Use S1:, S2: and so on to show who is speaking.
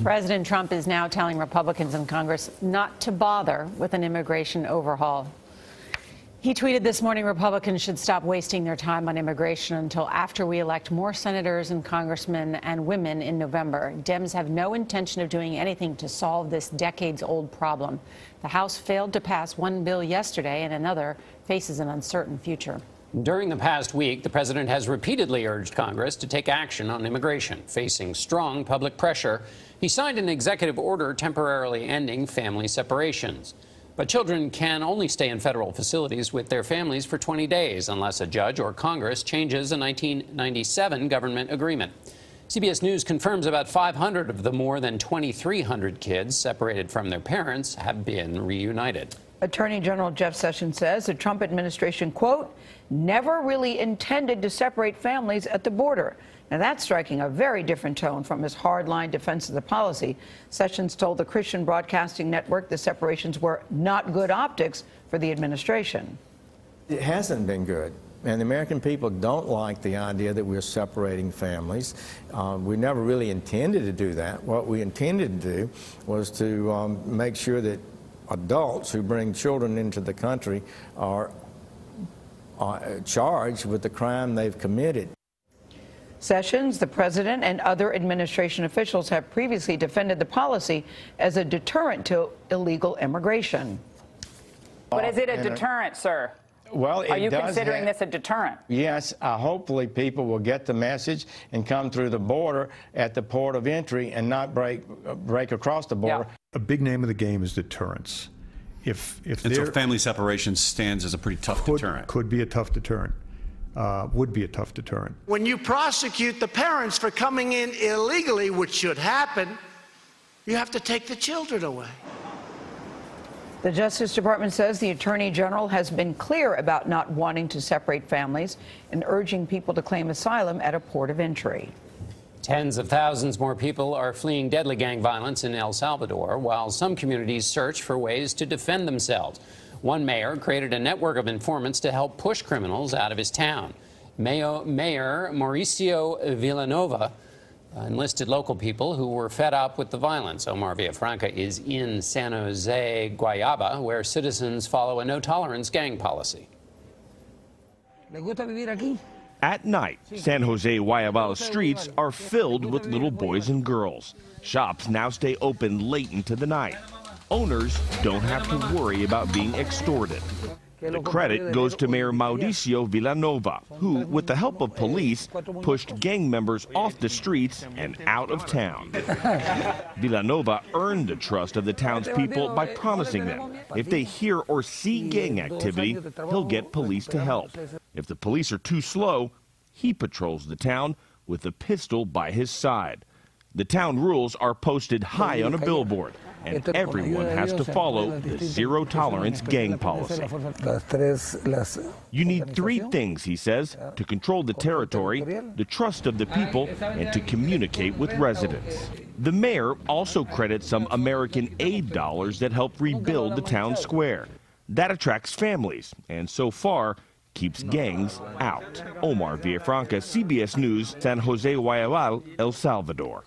S1: President Trump is now telling Republicans in Congress not to bother with an immigration overhaul. He tweeted this morning Republicans should stop wasting their time on immigration until after we elect more senators and congressmen and women in November. Dems have no intention of doing anything to solve this decades-old problem. The House failed to pass one bill yesterday, and another faces an uncertain future.
S2: During the past week, the president has repeatedly urged Congress to take action on immigration. Facing strong public pressure, he signed an executive order temporarily ending family separations. But children can only stay in federal facilities with their families for 20 days unless a judge or Congress changes a 1997 government agreement. CBS News confirms about 500 of the more than 2,300 kids separated from their parents have been reunited.
S3: Attorney General Jeff Sessions says the Trump administration, quote, never really intended to separate families at the border. Now, that's striking a very different tone from his hardline defense of the policy. Sessions told the Christian Broadcasting Network the separations were not good optics for the administration.
S4: It hasn't been good. And the American people don't like the idea that we're separating families. We never really intended to do that. What we intended to do was to make sure that adults who bring children into the country are charged with the crime they've committed.
S3: Sessions, the president, and other administration officials have previously defended the policy as a deterrent to illegal immigration.
S5: But is it a deterrent, sir?
S6: Well,
S5: are you considering this a deterrent?
S6: Yes. Hopefully people will get the message and come through the border at the port of entry and not break across the border.
S7: Yeah. A big name of the game is deterrence.
S8: And so family separation stands as a pretty tough deterrent.
S7: Could be a tough deterrent. Would be a tough deterrent.
S9: When you prosecute the parents for coming in illegally, which should happen, you have to take the children away.
S3: The Justice Department says the Attorney General has been clear about not wanting to separate families and urging people to claim asylum at a port of entry.
S2: Tens of thousands more people are fleeing deadly gang violence in El Salvador, while some communities search for ways to defend themselves. One mayor created a network of informants to help push criminals out of his town. Mayor Mauricio Villanova enlisted local people who were fed up with the violence. Omar Villafranca is in San Jose, Guayaba, where citizens follow a no-tolerance gang policy.
S10: At night, San Jose Guayabal streets are filled with little boys and girls. Shops now stay open late into the night. Owners don't have to worry about being extorted. The credit goes to Mayor Mauricio Villanova, who, with the help of police, pushed gang members off the streets and out of town. Villanova earned the trust of the townspeople by promising them if they hear or see gang activity, he'll get police to help. If the police are too slow, he patrols the town with a pistol by his side. The town rules are posted high on a billboard, and everyone has to follow the zero-tolerance gang policy. You need three things, he says, to control the territory, the trust of the people, and to communicate with residents. The mayor also credits some American aid dollars that help rebuild the town square. That attracts families, and so far, keeps gangs out. Omar Villafranca, CBS News, San Jose Guayabal, El Salvador.